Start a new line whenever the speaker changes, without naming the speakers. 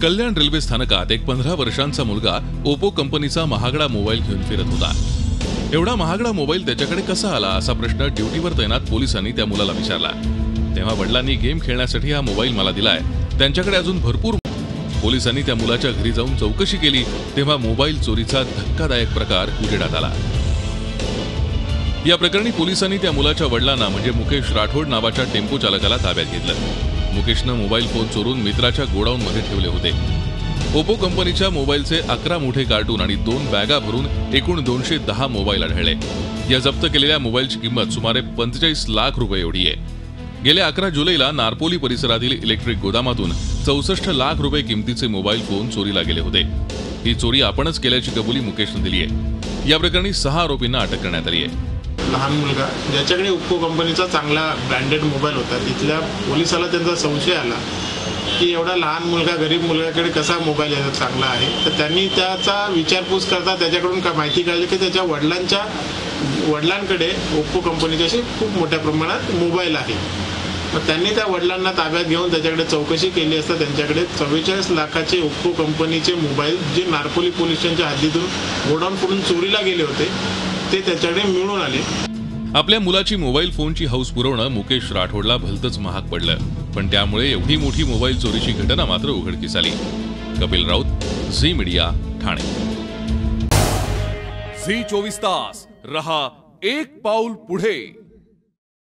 कल्याण railway स्थानकात एक 15 वर्षांचा मुलगा ओप्पो कंपनीचा महागडा मोबाईल घेऊन फिरत होता। एवढा महागडा मोबाईल त्याच्याकडे कसा आला असा प्रश्न ड्युटीवर तैनात पोलिसांनी त्या मुलाला विचारला। तेव्हा वडिलांनी गेम खेळण्यासाठी हा मोबाईल मला दिलाय, त्यांच्याकडे अजून भरपूर। पोलिसांनी त्या मुलाच्या घरी जाऊन चौकशी केली तेव्हा मोबाईल चोरीचा धक्कादायक प्रकार उजेडात आला। या प्रकरणी पोलिसांनी त्या मुलाच्या वडिलांना म्हणजे मुकेश राठोड नावाच्या टेम्पो चालकाला ताब्यात घेतलं। मुकेशनं मोबाईल फोन चोरून मित्राच्या गोडाऊन मध्ये ठेवले होते। ओप्पो कंपनीच्या मोबाईलचे 11 मोठे कार्टून आणि 2 बॅगा भरून एकूण 210 मोबाईल आढळले। या जप्त केलेल्या मोबाईलची किंमत सुमारे 45 लाख रुपये एवढी आहे। गेल्या 11 जुलैला नारपोली परिसरातील इलेक्ट्रिक गोदामातून 64 लाख रुपये किमतीचे मोबाईल फोन चोरीला गेले होते। ही चोरी आपणच केल्याची कबुली मुकेशने दिली आहे। या प्रकरणी 6 आरोपींना अटक करण्यात आली आहे।
लहान मुलगा ज्याच्याकडे ओप्पो कंपनीचा चांगला ब्रँडेड मोबाईल होता, तिथल्या पोलिसाला त्यांचा संशय आला की एवढा लहान मुलगा गरीब मुलगाकडे कसा मोबाईल याचा चांगला आहे। तर त्यांनी त्याचा विचारपूस करता त्याच्याकडून माहिती काढली की त्याच्या वडिलांकडे ओप्पो कंपनीचे असे खूप मोठ्या प्रमाणात मोबाईल आहे। मग त्यांनी त्या वडिलांना ताब्यात घेऊन त्याच्याकडे चौकशी केली असता त्यांच्याकडे 44 लाखाचे ओप्पो कंपनीचे मोबाईल जे नारपोली पोलीस स्टेशनच्या हद्दीतून गोडाऊन फोडून चोरीला गेले होते ते त्याच्याकडे मिळून आले।
आपल्या मुलाची मोबाईल फोनची हौस पुरवणं मुकेश राठोडला भलतंच महाग पडलं, पण त्यामुळे एवढी मोठी मोबाईल चोरीची घटना मात्र उघडकीस आली। Kapil Raut, Zee media, Thane.
Zee 24 तास रहा एक पाऊल पुढे।